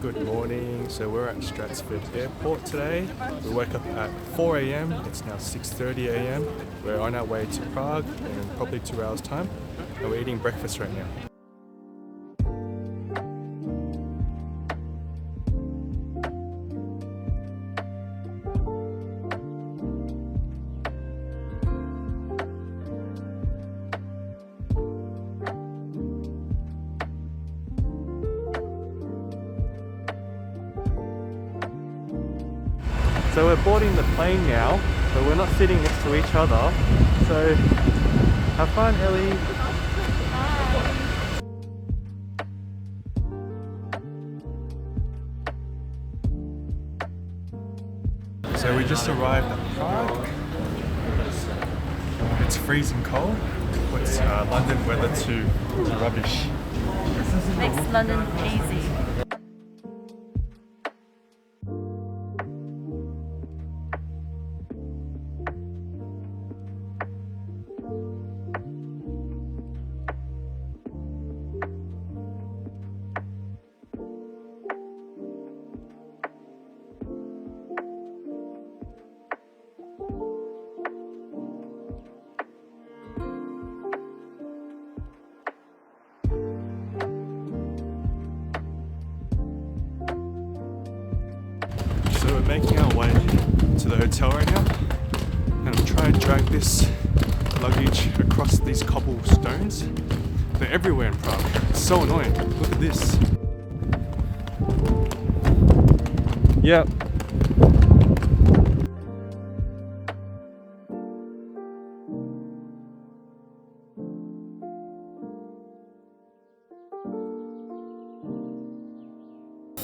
Good morning. So we're at Stratford Airport today. We woke up at 4 a.m. It's now 6:30 a.m. We're on our way to Prague in probably 2 hours time, and we're eating breakfast right now. So we're boarding the plane now, but we're not sitting next to each other. So have fun, Ellie. So we just arrived at Prague. It's freezing cold. What's London weather to rubbish? Makes London easy. So we're making our way to the hotel right now, and I'm trying to drag this luggage across these cobblestones. They're everywhere in Prague. It's so annoying. Look at this. Yep.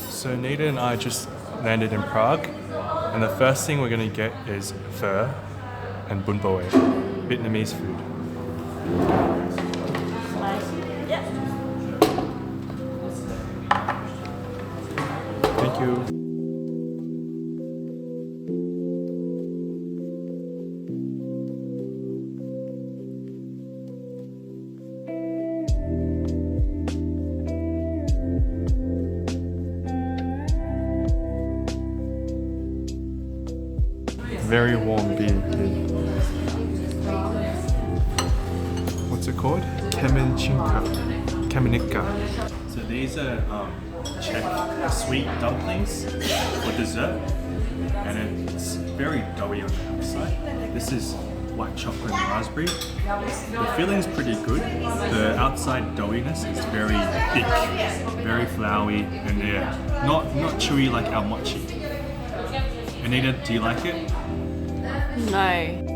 So Anita and I just landed in Prague, and the first thing we're going to get is pho and bún bò, Vietnamese food. Thank you. Very warm beer here. What's it called? Kamenika. So these are Czech sweet dumplings for dessert, and it's very doughy on the outside. This is white chocolate and raspberry. The filling's pretty good. The outside doughiness is very thick, very floury, and not chewy like our mochi. Anita, do you like it? No.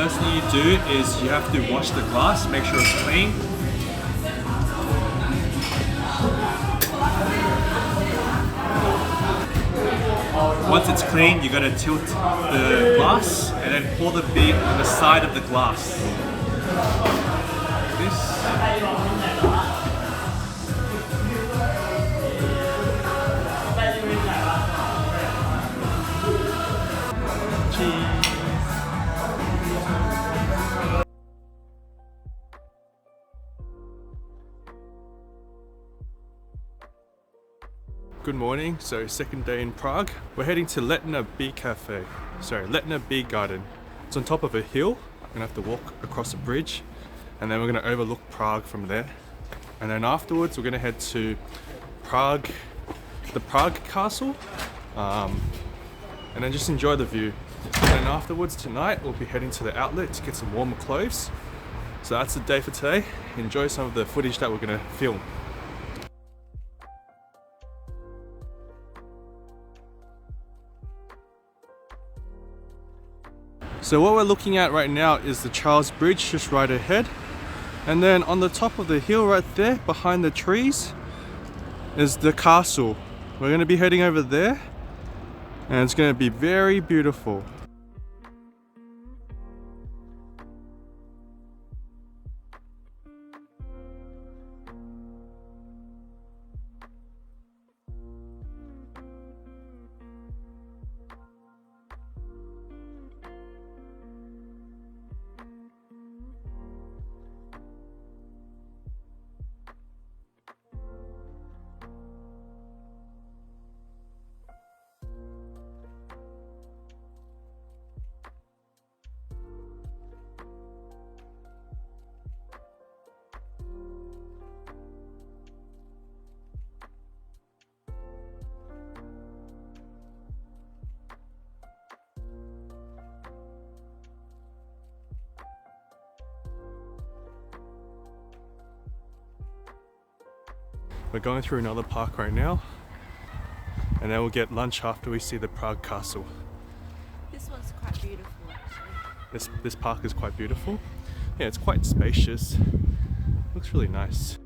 first thing you do is you have to wash the glass, make sure it's clean. Once it's clean, you gotta tilt the glass and then pour the beer on the side of the glass. This. Good morning, so second day in Prague. We're heading to Letna Bee Cafe. Sorry, Letna Bee Garden. It's on top of a hill. I'm gonna have to walk across a bridge and then we're gonna overlook Prague from there. And then afterwards we're gonna head to Prague, the Prague Castle, and then just enjoy the view. And then afterwards tonight we'll be heading to the outlet to get some warmer clothes. So that's the day for today. Enjoy some of the footage that we're gonna film. So what we're looking at right now is the Charles Bridge just right ahead. And then on the top of the hill right there, behind the trees, is the castle. We're gonna be heading over there and it's gonna be very beautiful. We're going through another park right now, and then we'll get lunch after we see the Prague Castle. This one's quite beautiful actually. This park is quite beautiful. Yeah, it's quite spacious. Looks really nice.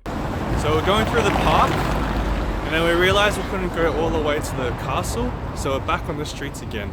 So we're going through the park, and then we realized we couldn't go all the way to the castle, so we're back on the streets again.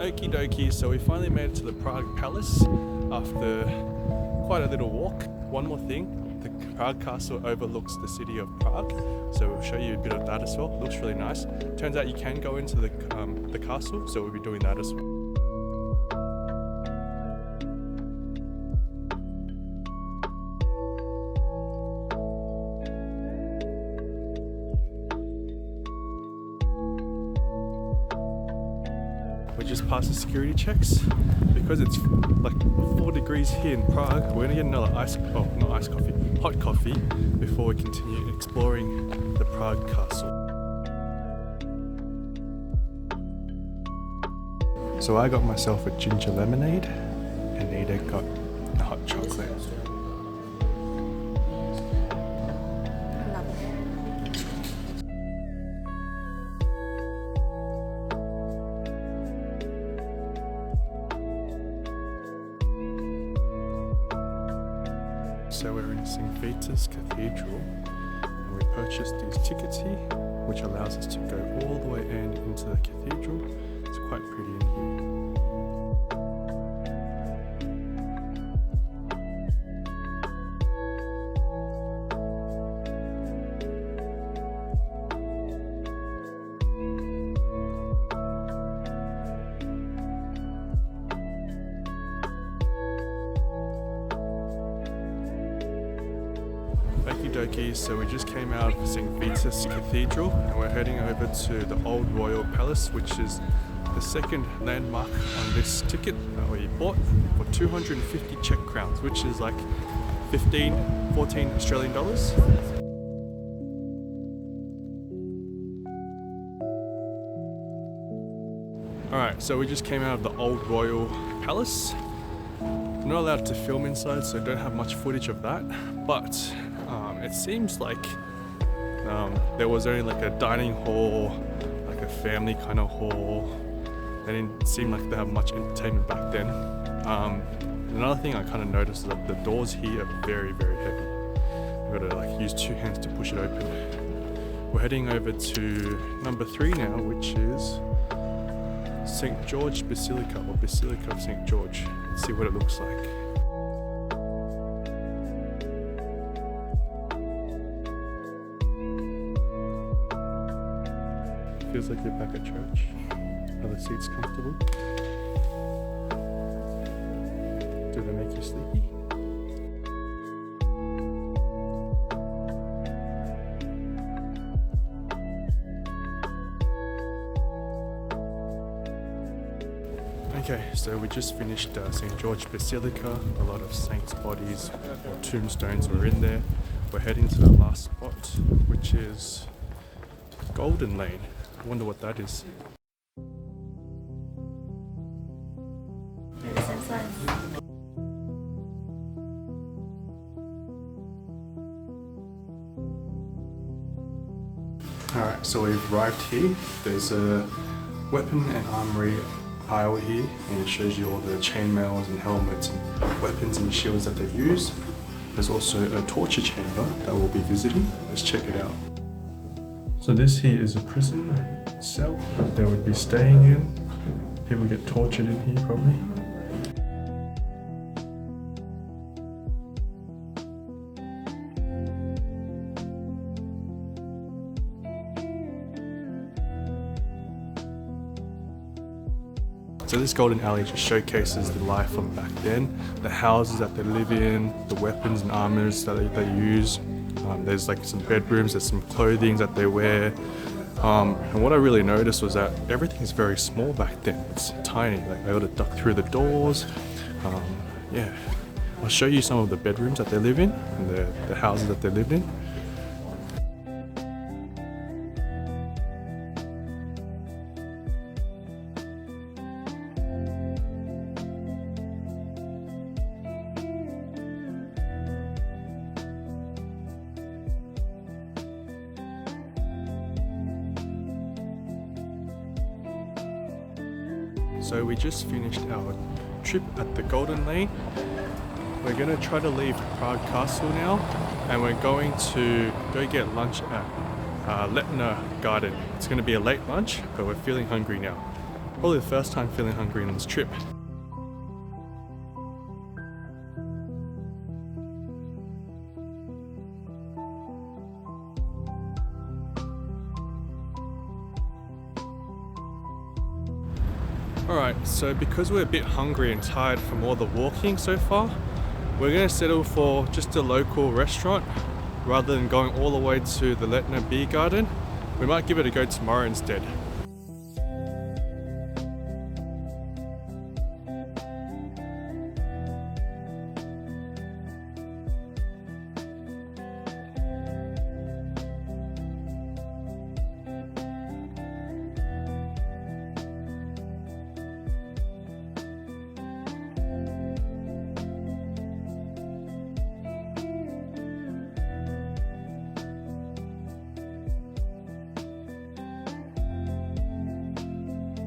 Okie dokie, so we finally made it to the Prague Palace after quite a little walk. One more thing, the Prague Castle overlooks the city of Prague, so we'll show you a bit of that as well. It looks really nice. Turns out you can go into the castle, so we'll be doing that as well. We just passed the security checks. Because it's like 4 degrees here in Prague, we're gonna get another hot coffee before we continue exploring the Prague Castle. So I got myself a ginger lemonade and Anita got a hot chocolate. So we're in St. Vitus's Cathedral and we purchased these tickets here, which allows us to go all the way in into the cathedral. It's quite pretty in here. Jokey. So we just came out of St. Vitus Cathedral and we're heading over to the Old Royal Palace, which is the second landmark on this ticket that we bought for 250 Czech crowns, which is like 14 Australian dollars. Alright, so we just came out of the Old Royal Palace. I'm not allowed to film inside, so I don't have much footage of that, but it seems like there was only like a dining hall, like a family kind of hall. They didn't seem like they had much entertainment back then. Another thing I kind of noticed is that the doors here are very, very heavy. You've got to like use two hands to push it open. We're heading over to number 3 now, which is St. George Basilica, or Basilica of St. George. Let's see what it looks like. Feels like you're back at church. Are the seats comfortable? Do they make you sleepy? Okay, so we just finished St. George Basilica. A lot of saints' bodies or tombstones were in there. We're heading to the last spot, which is Golden Lane. I wonder what that is. Alright, so we've arrived here. There's a weapon and armory aisle here, and it shows you all the chainmails and helmets and weapons and shields that they've used. There's also a torture chamber that we'll be visiting. Let's check it out. So this here is a prison cell that they would be staying in. People get tortured in here probably. So this golden alley just showcases the life from back then, the houses that they live in, the weapons and armors that they use. There's like some bedrooms, there's some clothing that they wear. And what I really noticed was that everything is very small back then. It's tiny, like they would have ducked through the doors. Yeah, I'll show you some of the bedrooms that they live in and the houses that they lived in. So we just finished our trip at the Golden Lane. We're going to try to leave Prague Castle now, and we're going to go get lunch at Letna Garden. It's going to be a late lunch, but we're feeling hungry now. Probably the first time feeling hungry on this trip. Alright, so because we're a bit hungry and tired from all the walking so far, we're going to settle for just a local restaurant rather than going all the way to the Letna Beer Garden. We might give it a go tomorrow instead.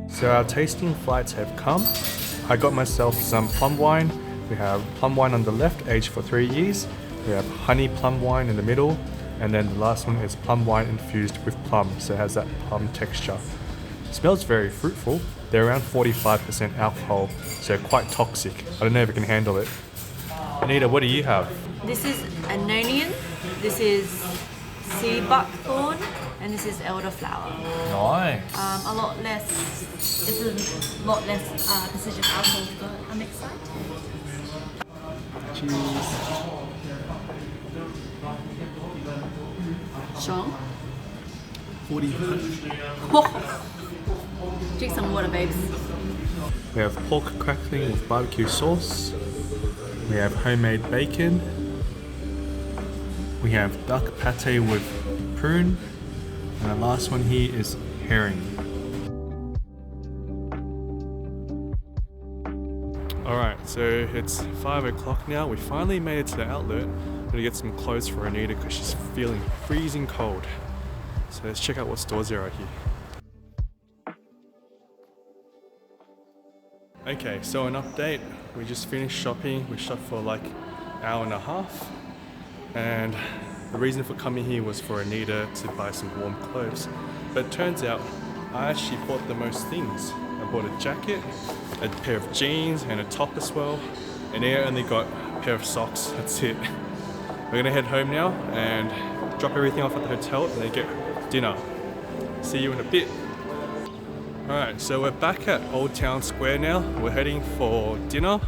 So our tasting flights have come. I got myself some plum wine. We have plum wine on the left, aged for 3 years. We have honey plum wine in the middle. And then the last one is plum wine infused with plum, so it has that plum texture. It smells very fruitful. They're around 45% alcohol, so quite toxic. I don't know if I can handle it. Anita, what do you have? This is an onion, this is sea buckthorn, and this is elderflower. Nice. A lot less percentage of alcohol to go on next side. Cheese. Strong. 45. Drink some water, babes. We have pork crackling with barbecue sauce. We have homemade bacon. We have duck pate with prune. And the last one here is herring. Alright, so it's 5 o'clock now. We finally made it to the outlet. I'm gonna get some clothes for Anita because she's feeling freezing cold. So let's check out what stores there are here. Okay, so an update. We just finished shopping. We shopped for like an hour and a half. And the reason for coming here was for Anita to buy some warm clothes. But it turns out I actually bought the most things. I bought a jacket, a pair of jeans, and a top as well. Anita only got a pair of socks. That's it. We're gonna head home now and drop everything off at the hotel and then get dinner. See you in a bit. Alright, so we're back at Old Town Square now. We're heading for dinner.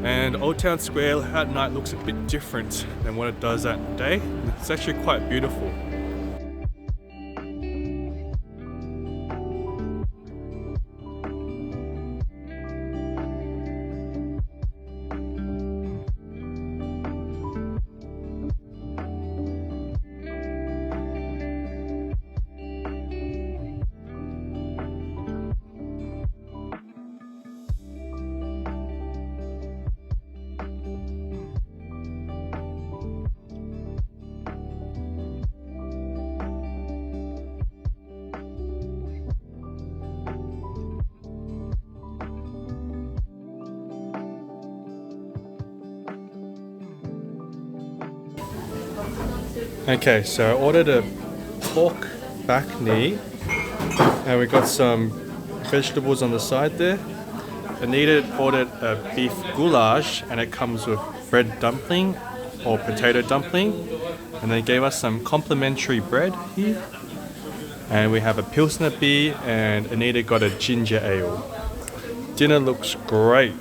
And Old Town Square at night looks a bit different than what it does at day. It's actually quite beautiful. Okay, so I ordered a pork back knee and we got some vegetables on the side there. Anita ordered a beef goulash and it comes with bread dumpling or potato dumpling, and they gave us some complimentary bread here, and we have a Pilsner beer and Anita got a ginger ale. Dinner looks great.